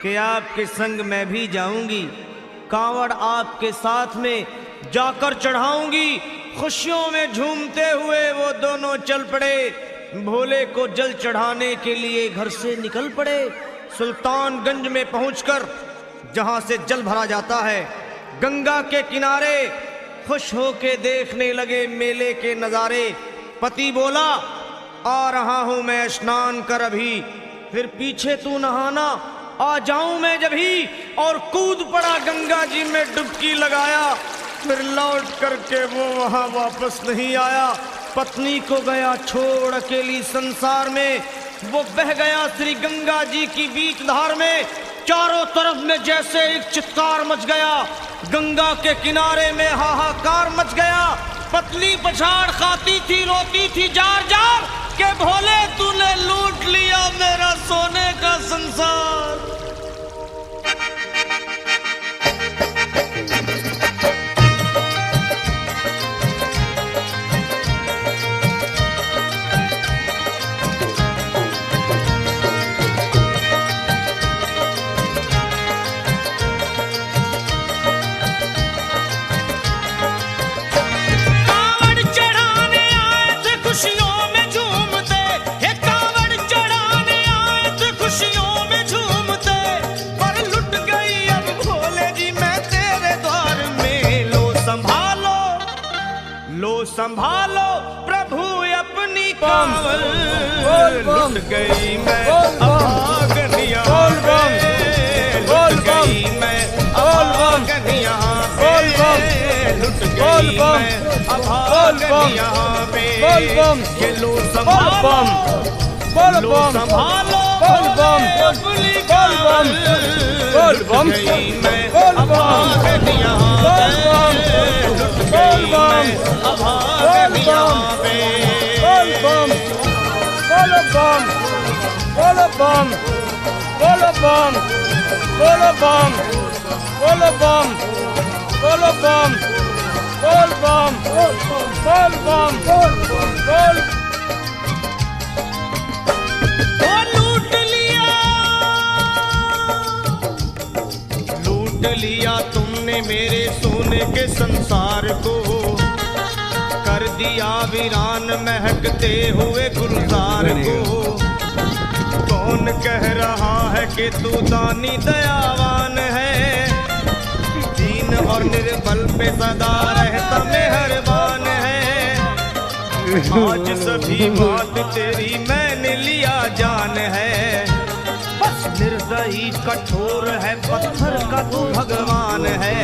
कि आपके संग मैं भी जाऊंगी, कांवड़ आपके साथ में जाकर चढ़ाऊंगी। खुशियों में झूमते हुए वो दोनों चल पड़े, भोले को जल चढ़ाने के लिए घर से निकल पड़े। सुल्तानगंज में पहुंचकर जहां से जल भरा जाता है, गंगा के किनारे खुश होके देखने लगे मेले के नजारे। पति बोला, आ रहा हूं मैं स्नान कर अभी, फिर पीछे तू नहाना, आ जाऊं मैं जभी। और कूद पड़ा गंगा जी में डुबकी लगाया, फिर लौट करके वो वहां वापस नहीं आया। पत्नी को गया छोड़ अकेली संसार में, वो बह गया श्री गंगा जी की बीच धार में। चारों तरफ में जैसे एक चित्कार मच गया, गंगा के किनारे में हाहाकार मच गया। पत्नी पछाड़ खाती थी, रोती थी जार जार के भोले तूने लूट लिया मेरा सोने का संसार। संभालो प्रभु अपनी कांवल, लुट गई मैं अभागनिया पे, लुट गई मैं अभागनिया पे, लुट गई मैं अभागनिया पे। ये लो संभालो, लो संभालो अपनी कांवल, लुट गई मैं अभागनिया पे, लुट गई मैं अभागनिया पे। बोलो बम, बोलो बम, बोलो बम, बोलो बम, बोलो बम, बोलो बम, बोल बम, बोल बम, बोल। लूट लिया तुमने मेरे सोने के संसार को, कर दिया वीरान महकते हुए गुलजार को। कौन कह रहा है कि तू दानी दयावान है, दीन और निर्बल पे सदा रहता मेहरबान है। आज सभी बात तेरी मैंने लिया जान है, बस निर्दयी कठोर है पत्थर का तू भगवान है।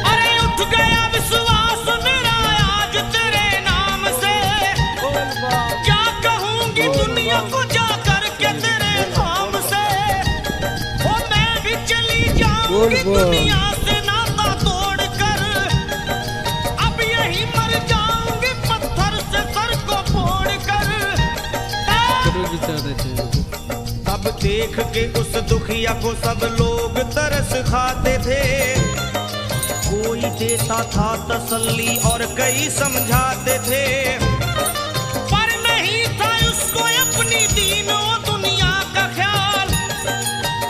अरे उठ गया विश्वास मेरा आज तेरे नाम से, क्या कहूंगी दुनिया को जा करके तेरे नाम से। ओ मैं भी चली जाऊंगी दुनिया से नाता तोड़कर, अब यही मर जाऊंगी पत्थर से सर को फोड़कर। तब देख के उस दुखिया को सब लोग तरस खाते थे, कोई देता था तसल्ली और कई समझाते थे। पर नहीं था उसको अपनी दीनों दुनिया का ख्याल,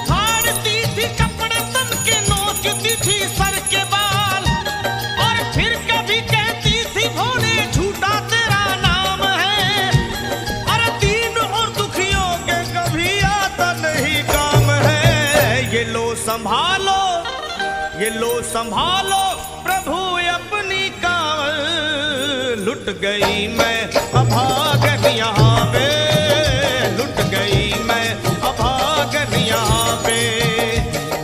फाड़ती थी कपड़े तन के, नोचती थी सर के बाल। और फिर कभी कहती थी भोले झूठा तेरा नाम है, और दीन और दुखियों के कभी आता नहीं काम है। ये लो संभालो, ये लो संभालो प्रभु अपनी कांवल, लुट गई मैं अभागन यहाँ पे, लुट गई मैं अभागन यहाँ पे।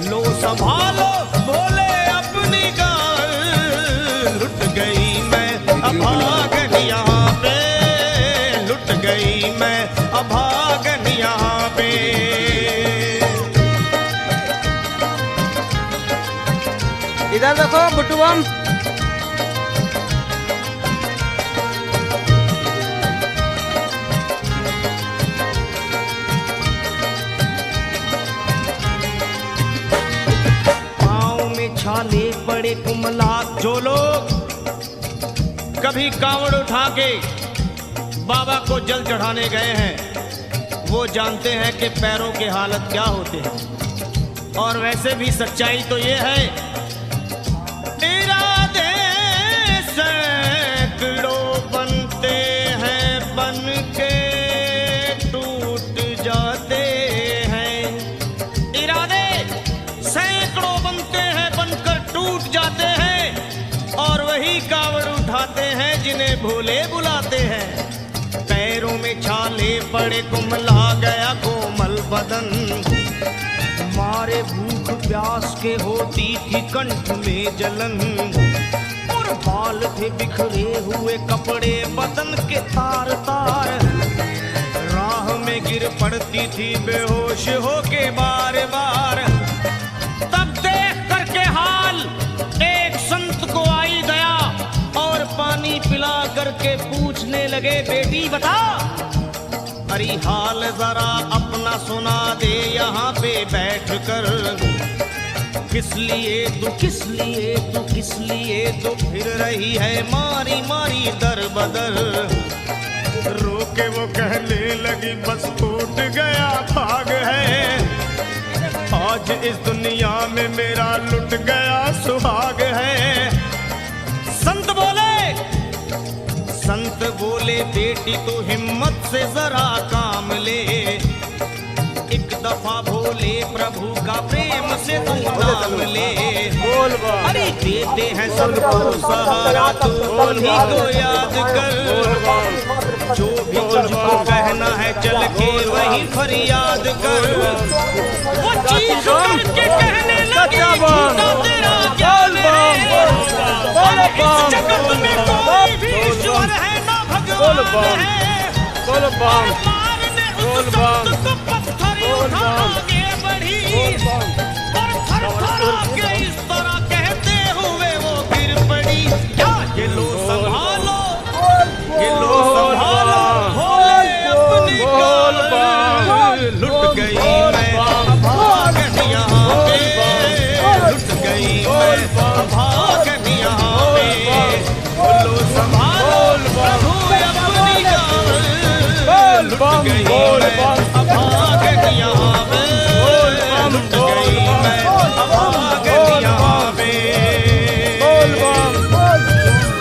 लो संभालो भोले अपनी कांवल, लुट गई मैं अभागन यहाँ पे, लुट गई मैं अभागन यहाँ पे। इधर देखो बुट्टू बम, पाँव में छाले पड़े कुमलात जो लोग कभी कांवड़ उठा के बाबा को जल चढ़ाने गए हैं, वो जानते हैं कि पैरों के हालत क्या होते हैं। और वैसे भी सच्चाई तो ये है, इरादे सैकड़ों बनते हैं, बन के टूट जाते हैं। इरादे सैकड़ों बनते हैं, बनकर टूट जाते हैं, और वही कावड़ उठाते हैं जिन्हें भोले बुलाते हैं। पैरों में छाले पड़े, कुम्हला गया कोमल बदन, मारे भूख प्यास के होती थी कंठ में जलन, और बाल थे बिखरे हुए कपड़े बदन के तार तार, राह में गिर पड़ती थी बेहोश होके बार बार। तब देख करके हाल एक संत को आई गया, और पानी पिला करके पूछने लगे, बेटी बता अरे हाल जरा अपना सुना दे यहाँ पे बैठ कर, किस लिए तू किस लिए तू किस लिए तू फिर रही है मारी मारी दर बदर। रोके वो कहने लगी बस टूट गया भाग है, आज इस दुनिया में मेरा लुट गया सुहाग है। संत बोले बेटी तो हिम्मत से जरा काम ले, एक दफा भोले प्रभु का प्रेम से तू नाम ले। अरे देते हैं सबको सहारा, तू उन्हीं को याद कर, जो भी तुझको कहना है चल के वही फरियाद कर। वो चीख करके कहने लगी झूठा तेरा ज्ञान है, और इस जगत में कोई भी ईश्वर है ना भगवान है। मारने उस संत को पत्थर उठा आगे बढ़ी, और थरथरा के इस तरह कहते हुए वो गिर पड़ी। क्या ये लो संभालो, ये लो संभालो, भोले अपनी काल लुट गई मैं भागन यहाँ पे, लुट गई मैं भागन यहाँ पे। लो संभालो प्रभु अपनी काल लुट गई मैं भागन यहाँ पे, लुट गई मैं भागन यहाँ पे।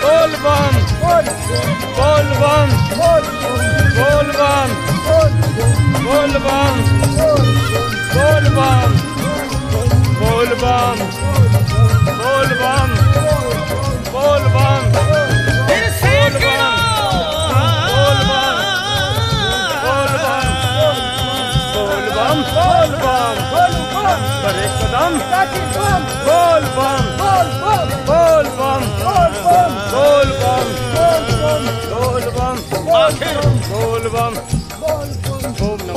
बोल बम बोल बम बोल बम बोल बम बोल बम बोल बम बोल बम बोल बम बोल बम फिर से गिरो, बोल बम बोल बम पर एक कदम बोल बम बोल बम बोल बम बोल बम आखिर बोल बम।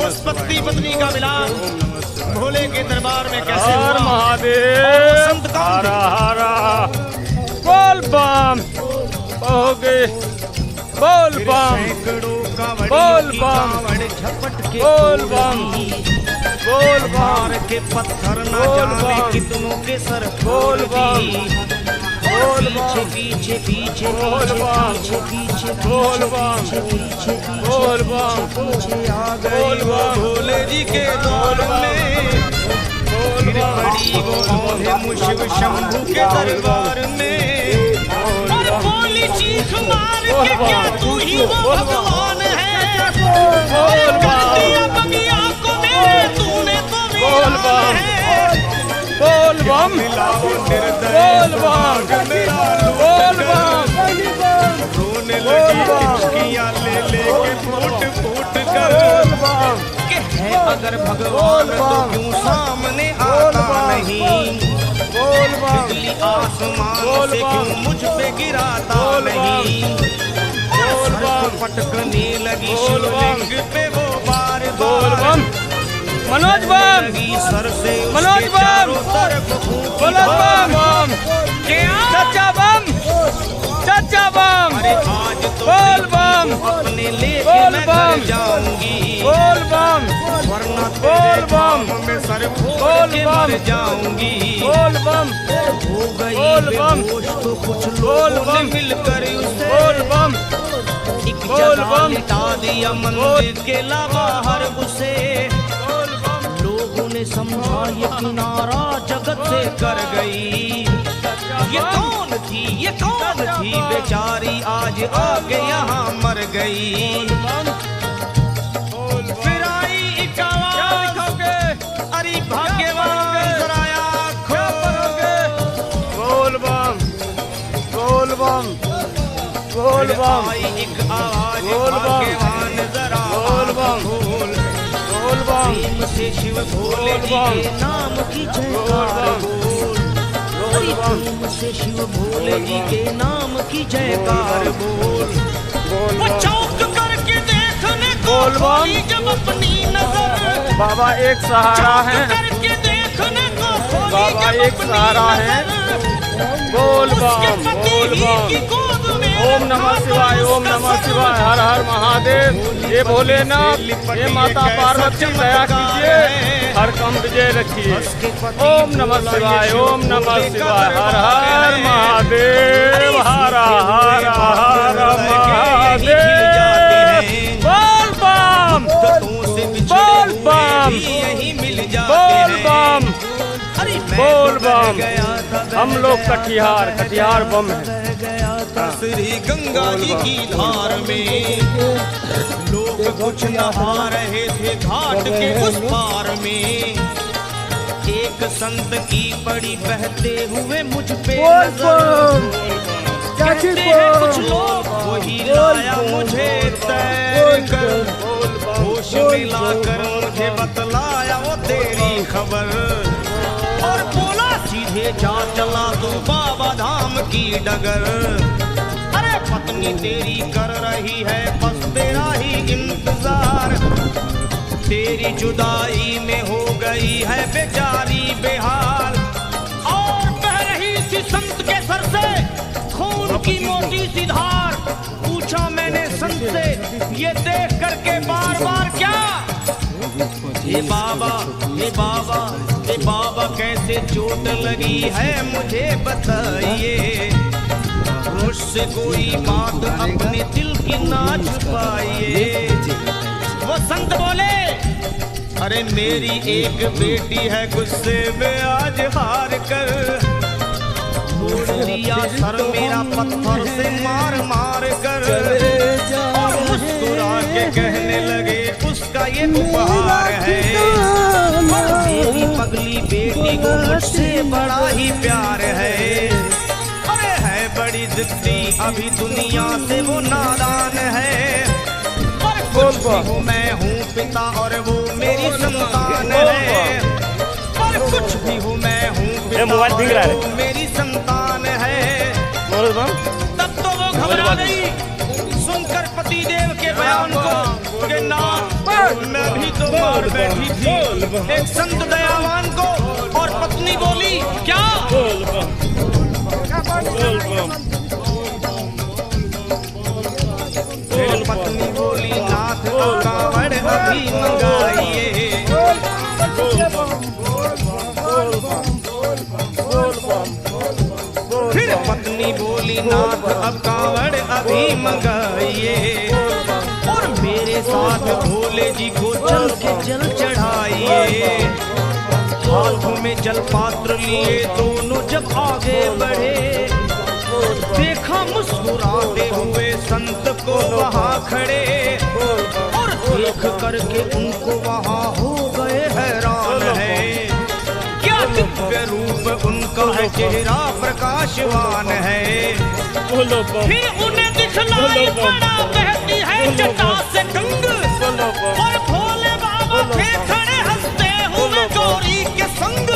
उस पत्नी पत्नी का मिलान भोले के दरबार में कैसे हर हुआ? महादेव संत कौन थे? हरा हरा बोल बम हो गए बोल बम बोल बम झपट के बोल बम बोल बम मार के पत्थर न बोल जाने बम कितनों के सर बोल बम बोल पीछे बम पीछे पीछे बोल बम पीछे पीछे बोल बम पीछे बोल बम पीछे आ गई बोल वो बम भोले जी के दौर में, बोल फिर बम पड़ी वो औंधे मुशिव शंभू के दरबार में। और बोली चीख मार के क्या तू ही वो भगवान है, बोल कर बम दिया बगिया को मेरे तूने तो बोल वीरान बम है। बोल बम बोल बम बोल बम रोने बोल लगी बम किचकियां ले लेके फूट फूट कर, बोल बम कि है अगर भगवान तो क्यों सामने आता नहीं, बोल बम बिजली आसमान बोल से बम क्यों मुझ पे गिराता बोल नहीं। बोल सर को बम पटकने लगी बोल बम शिवलिंग पे वो बार बोल बार, बम मनोज बम लगी सर से मनोज उसके बम चारों तरफ फूंकी मनोज धार। बम चाचा बम चाचा बम अरे आज तो बोल बम अपने लेके बोल मैं बम घर जाऊंगी, बोल बम वरना बोल तेरे बम काम में सर फोड़ बोल के बम मर जाऊंगी। बोल बम हो गई बोल बम बेहोश तो कुछ बोल लोगों ने बम मिलकर उसे बोल बम एक बोल जगह बम लिटा दिया मंदिर के बाहर उसे। बोल बम लोग लोगों ने समझा ये किनारा जगत से कर गई। ये कौन थी बेचारी आज आके यहाँ मर गई। फिर आई एक आवाज, अरे भाग्यवान जराया बोल बम, बोल बम, बोल बम, आई एक आवाज, बोल बम, भाग्यवान जरा बोल बम, बोल। बोल बम, प्रेम से शिव भोले जी के नाम की जयकार बोल। प्रेम से शिव भोले जी के नाम की जयकार बोल। वो चौक करके देखने को खोली जब अपनी नजर, बाबा एक सहारा है, करके देखने को खोली बाबा जब एक अपनी सहारा है। नजर, बोल उसके बम, पति बोल ही बम, की गोद में ओम नमः शिवाय, ओम नमः शिवाय, हर हर महादेव। ये भोलेनाथ, ये माता पार्वती दया कीजिए, हर कम विजय रखिए। ओम नमः शिवाय, ओम नमः शिवाय, हर हर महादेव, हर हर हर महादेव। बोल बम, बोल बम, यही मिल बोल बम, अरे बोल बम। हम लोग कटिहार बम है। श्री गंगा जी की धार में लोग कुछ नहा रहे थे घाट के उस पार में। एक संत की बड़ी बहते हुए मुझ पे नजर, कहते हैं कुछ लोग वही लाया मुझे तैर कर, होश में लाकर मुझे बतलाया वो तेरी खबर। और बोला सीधे जा चला तू बाबा धाम की डगर। अरे पत्नी तेरी कर रही है बस तेरा ही इंतजार, तेरी जुदाई में हो गई है बेचारी बेहाल। और बह रही थी संत के सर से खून की मोटी सी धार। पूछा मैंने संत से ये देख करके बार बार क्या, हे बाबा, हे बाबा, हे बाबा कैसे चोट लगी है मुझे बताइए। मुझसे कोई बात अपने दिल की ना छुपाइए। वो संत बोले अरे मेरी एक बेटी है गुस्से में आज हार कर, फोड़ दिया सर मेरा पत्थर से मार मार कर। और मुस्कुरा के कहने लगे उसका ये उपहार है, मेरी पगली बेटी को मुझसे बड़ा ही प्यार है। अरे है बड़ी जिद्दी अभी दुनिया से वो नादान है, पर कुछ भी हूँ मैं हूँ पिता और वो मेरी संतान है। पर कुछ भी हूँ मैं हूँ पिता और वो मेरी संतान है। तब तो वो घबरा गई सुनकर पति देव के बयान को कि ना मैं भी तो मार बैठी थी एक संत दयावान को। और पत्नी बोली क्या, फिर पत्नी बोली नाथ कावड़ अभी मंगाइए। फिर पत्नी बोली नाथ अब कावड़ अभी मंगाइए, और मेरे साथ भोले जी को चल के जल चढ़ाइए। हाथों में जल पात्र लिए दोनों जब आगे बढ़े, देखा मुस्कुराते हुए संत को वहाँ खड़े। और देख करके उनको वहाँ हो गए हैरान है, क्या दिव्य रूप उनका है, चेहरा प्रकाशवान है। फिर उन्हें दिखलाई पड़ा बहती है जटा से गंग, और भोले बाबा थे खड़े हंसते हुए गौरी के संग।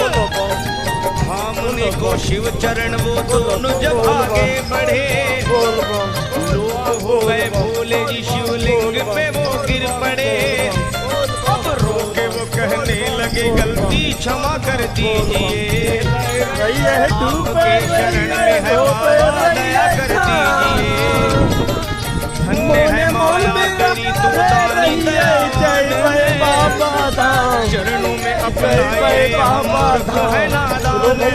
थामने को शिव चरण वो दोनों जब आगे बढ़े, लोग हो गए भोले जी शिवलिंग पे वो गिर पड़े। अब रोके वो कहने लगे गलती क्षमा कर दीजिए, आपके शरण में है बाबा दया कर दीजिए। धन्य है मौला तेरी तू दानी दयावान, चरणों में अपनाए हमको है नादान है।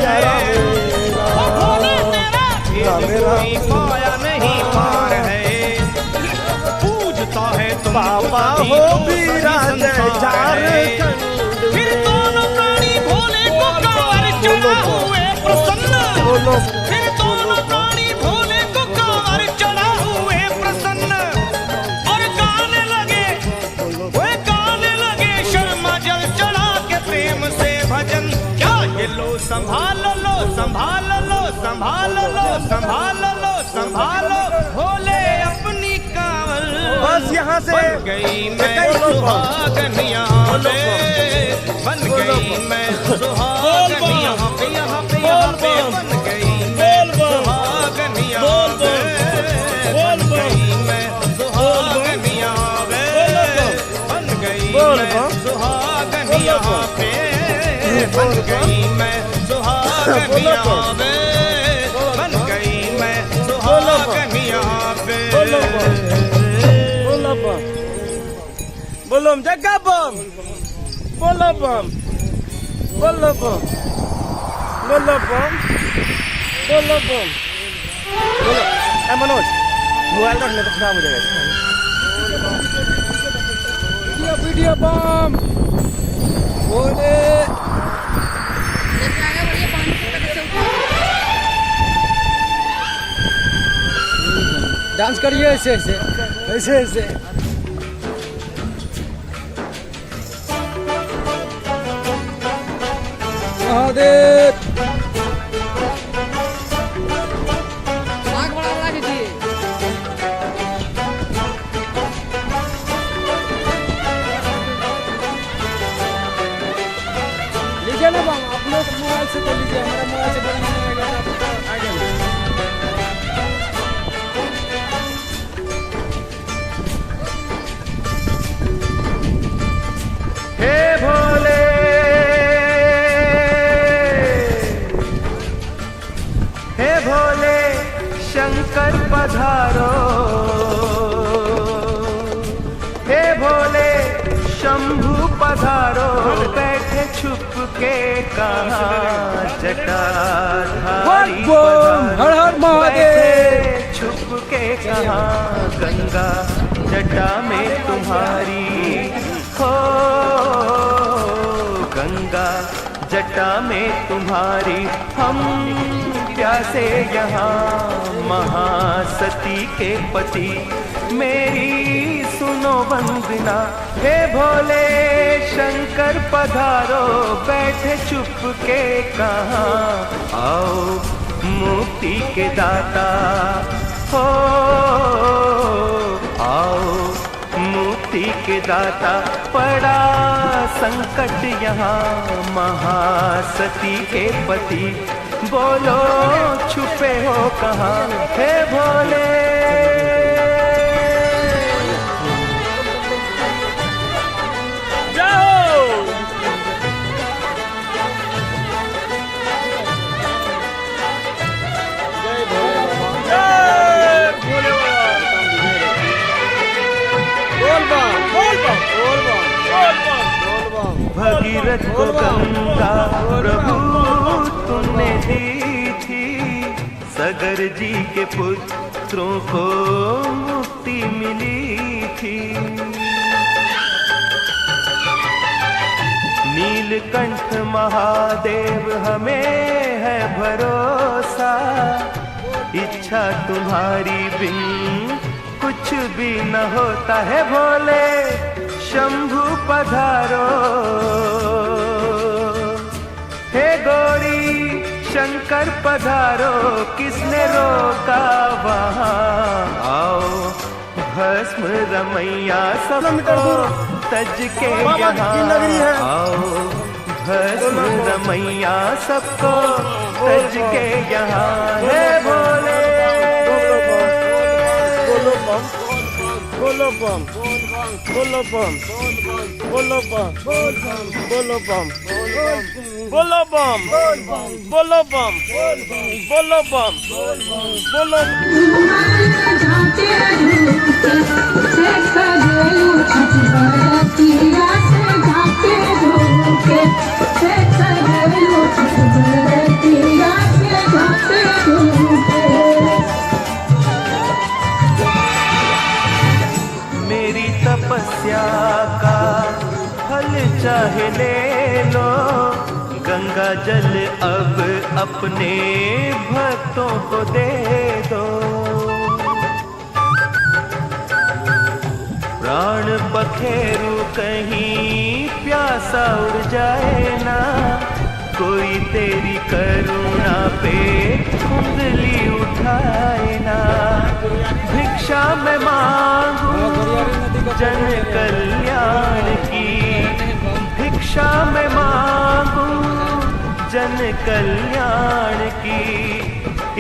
भोले तेरा भेद कोई पाया नहीं पार है, पूजता है तुमको तभी तो सभी संसार है। फिर दोनों संभाल लो संभाल लो संभाल लो संभाल लो संभालो भोले अपनी कांवल। बस यहाँ से बन गई मैं सुहागन यहाँ पे, बन गई मैं सुहागन यहाँ पे, यहाँ पे यहाँ पे बन गई मैं सुहागन यहाँ पे, बन गई मैं सुहागन यहाँ पे, बन गई मैं सुहागन यहाँ पे, बन गई मैं सुहागन यहाँ पे, बन गई मैं सुहागन यहाँ पे। बोलो जग्गा बम, बोलो बम, बोलो बम, बोलो बम, बोलो बम, बोलो। मनोज मोबाइल रखने तो खराब हो जाएगा। वीडियो बम बोले डांस करिए ऐसे ऐसे ऐसे ऐसे। महादेव आग बड़ा बड़ा कीजिए। लीजिए ना बम, आप लोग मोबाइल से तो लीजिए, हमारा मोबाइल से बड़ा नहीं लगेगा। आगे हे भोले हे भोले शंकर पधारो, हे भोले शंभु पधारो, बैठे छुप के कहाँ जटाधारी हर हर महादेव। छुप के कहाँ गंगा जटा में तुम्हारी हो, गंगा जटा में तुम्हारी हम प्यासे यहाँ महासती के पति, मेरी सुनो वंदना। हे भोले शंकर पधारो, बैठे चुप के कहाँ, आओ मुक्ति के दाता हो, आओ मुक्ति के दाता। पड़ा संकट यहाँ महासती के पति, बोलो छुपे हो कहाँ हे भोले। भगीरथ को गंगा प्रभु तुमने दी थी, सगर जी के पुत्रों को मुक्ति मिली थी। नीलकंठ महादेव हमें है भरोसा, इच्छा तुम्हारी बिन कुछ भी न होता है। भोले शंभु पधारो, हे गौरी शंकर पधारो, किसने रोका वहाँ, आओ भस्म रमैया सबको तज के यहाँ, आओ भस्म रमैया सबको तज के यहाँ। हे भोले बोलो बम, बोलो बम, बोलो बम, बोलो बम, बोलो बम, बोलो बम, बोलो बम, बोलो। मेरी तपस्या का फल चाहे ले लो, गंगा जल अब अपने भक्तों को दे दो। प्राण पखेरु कहीं प्यासा उड़ जाए ना, कोई तेरी करुणा पे उंगली उठाए ना। भिक्षा में मांगू जन कल्याण की, भिक्षा में मांगू जन कल्याण की।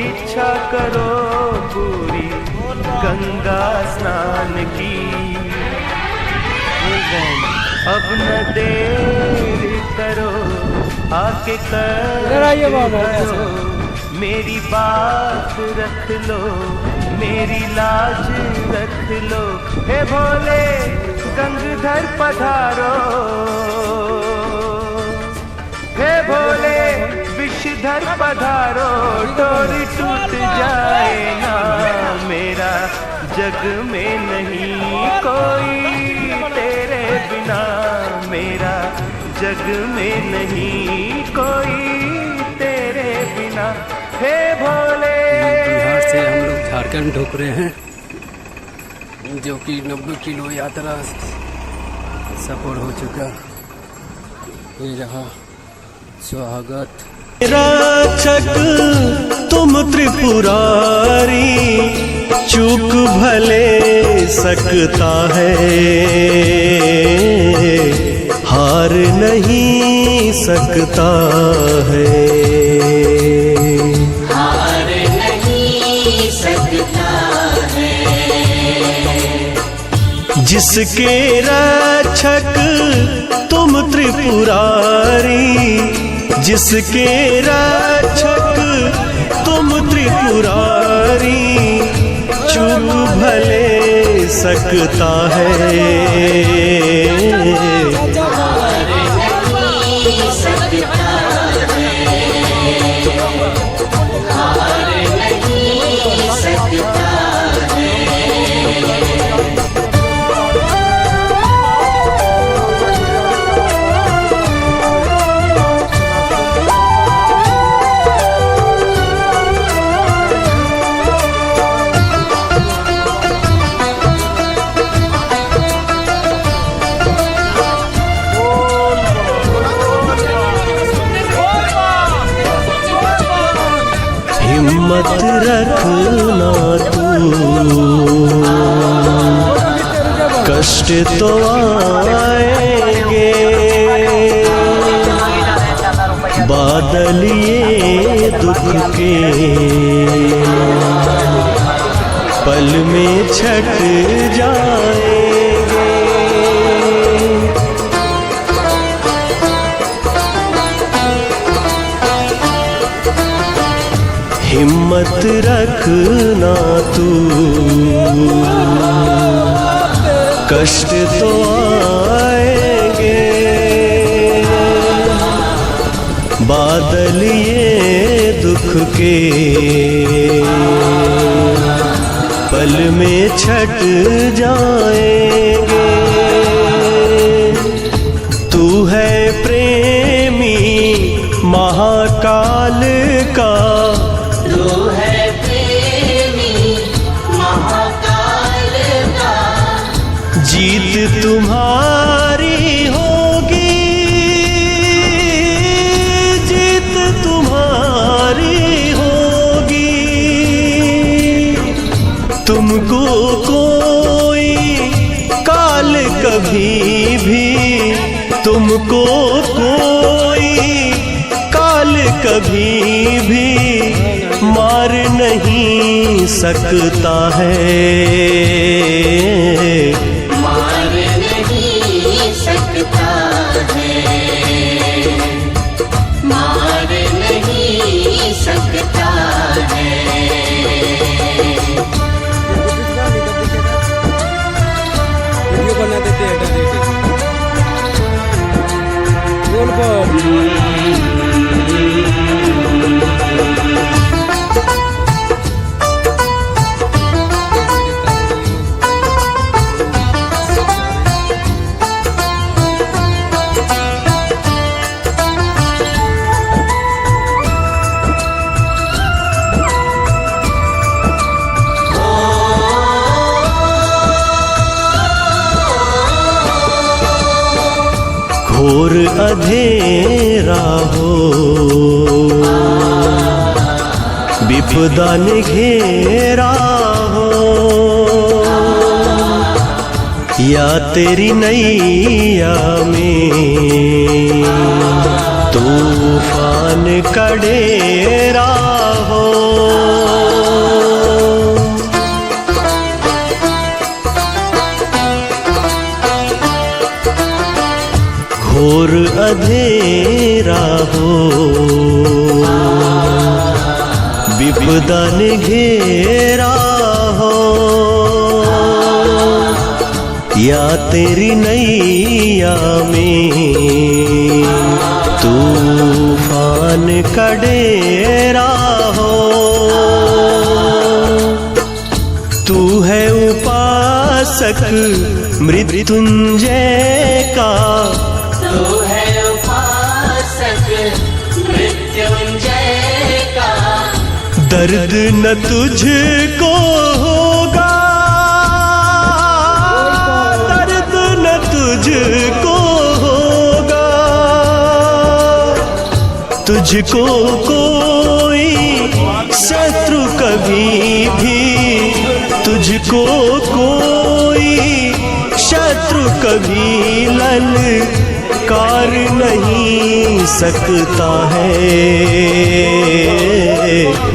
इच्छा करो पूरी गंगा स्नान की। अब न देर करो आके करो, मेरी बात रख लो, मेरी लाज रख लो। हे भोले गंगधर पधारो, हे भोले विषधर पधारो। डोरी टूट जाए ना मेरा, जग में नहीं कोई तेरे बिना। मेरा जग में नहीं कोई तेरे बिना। हे भोले। बिहार से हम लोग झारखंड ढुक रहे हैं, जो कि 90 किलो यात्रा सफर हो चुका। ये रहा स्वागत। रक्षक तुम त्रिपुरारी, चूक भले सकता है, हार नहीं सकता है। हार नहीं सकता है। जिसके रक्षक तुम त्रिपुरारी, जिसके रक्षक तुम त्रिपुरारी, चूक भले सकता है, हिम्मत रखना तू, कष्ट तो आएंगे, बादल ये दुख के पल में छट जाएंगे। हिम्मत रखना तू, कष्ट तो आएंगे, बादल ये दुख के पल में छट जाएंगे। तू है प्रेमी महाकाल का, तू है प्रेमी महाकाल का। जीत तुम्हारी होगी, जीत तुम्हारी होगी। तुमको कोई काल कभी भी, तुमको कोई काल कभी भी मार नहीं सकता है, मार नहीं सकता है, मार नहीं सकता है। वीडियो बना देते हैं, हटा देते। बोल बोल। घोर अंधेरा हो विपदा ने घेरा हो या तेरी नैया में तूफान का डेरा हो। घोर अंधेरा हो विपदा ने घेरा हो या तेरी नैया में तूफान का डेरा हो। तू है उपासक मृत्युंजय का, तू है उपासक मृत्युंजय का। दर्द न तुझको होगा, दर्द न तुझको होगा, तुझको कोई शत्रु कभी भी, तुझको कोई शत्रु कभी ललकार नहीं सकता है।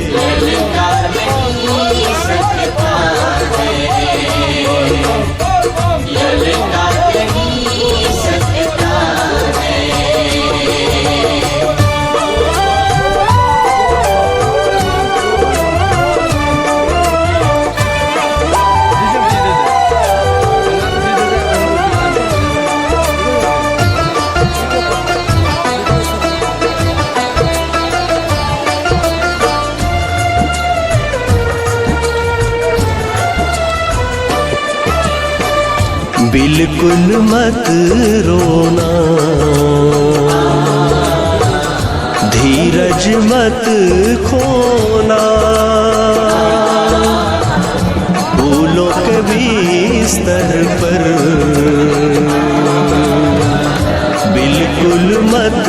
ललकार नहीं सकता है, ललकार नहीं सकता है। बिल्कुल मत रोना, धीरज मत खोना, फूलों के बिस्तर पर बिल्कुल मत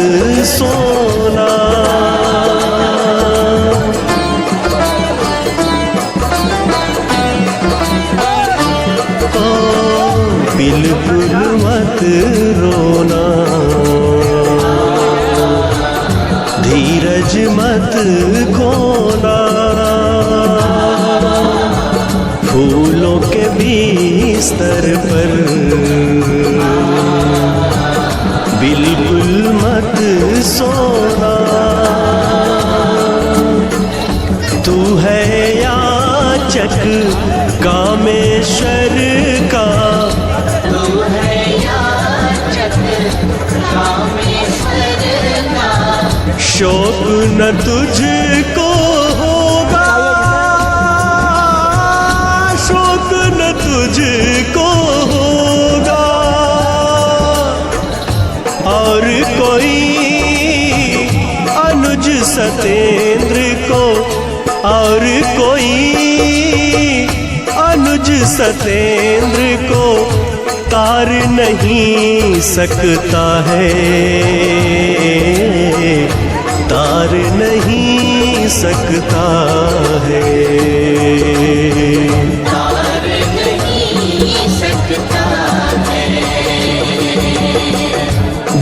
सोना। बिल्कुल मत रोना, धीरज मत खोना, फूलों के बिस्तर पर बिल्कुल मत सोना। तू है याचक कामेश्वर का, तू है याचक कामेश्वर का। शोक न तुझको होगा, शोक न तुझको होगा, और कोई अनुज सतेंद्र को, और कोई अनुज सतेंद्र को तार नहीं सकता है, तार नहीं सकता है, तार नहीं सकता है।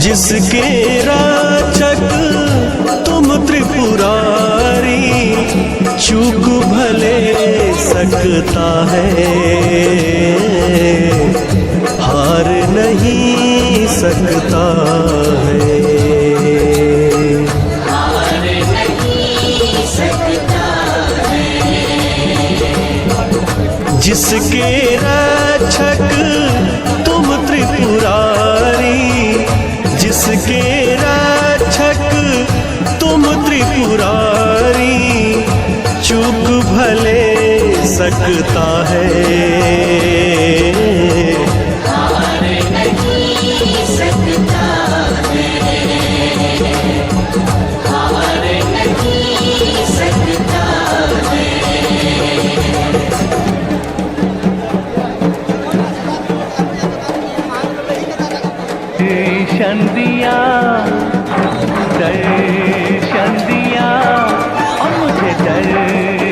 जिसके रक्षक तुम त्रिपुरारी, चूक भले सकता है, हार नहीं सकता है, हार नहीं सकता है। जिसके रक्षक तुम त्रिपुरारी, जिसके रक्षक तुम त्रिपुरारी, चूक भले सकता है, हार नहीं सकता है, हार नहीं सकता है। दर्शन दिया, दर्शन दिया, और मुझे दर्शन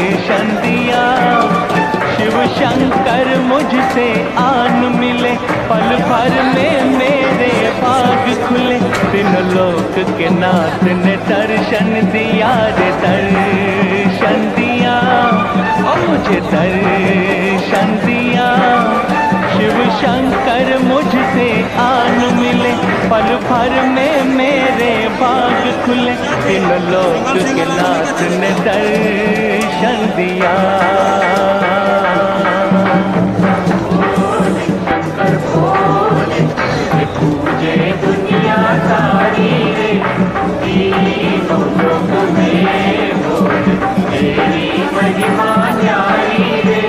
मुझसे आन मिले, पल भर में मेरे भाग खुले। तीनों लोक के नाथ ने दर्शन दिया रे दर्शन दिया, और मुझे दर्शन दिया। शिव शंकर मुझसे आन मिले, पल भर में मेरे भाग खुले। तीनों लोक के नाथ ने दर्शन दिया। पूजे दुनिया सारी रे, तीनों लोक में बोल तेरी महिमा न्यारी रे।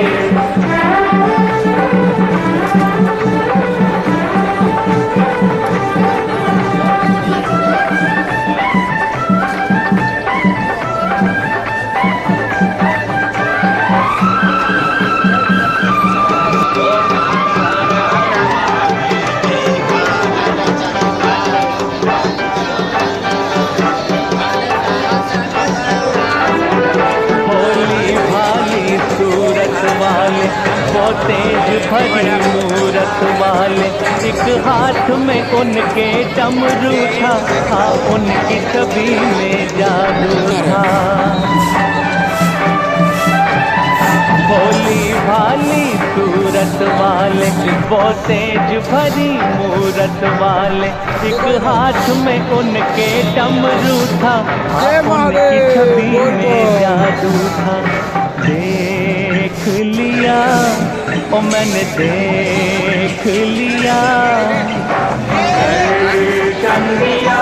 वो तेज भरी मूरत वाले, एक हाथ में उनके डमरू था, हाँ उनकी छवि में जादू था। भोली भाली सूरत वाले, वो तेज भरी मूरत वाले, एक हाथ में उनके डमरू था, हाँ उनकी छवि में जादू था। देख लिया ओ मैंने देख लिया, दर्शन दिया।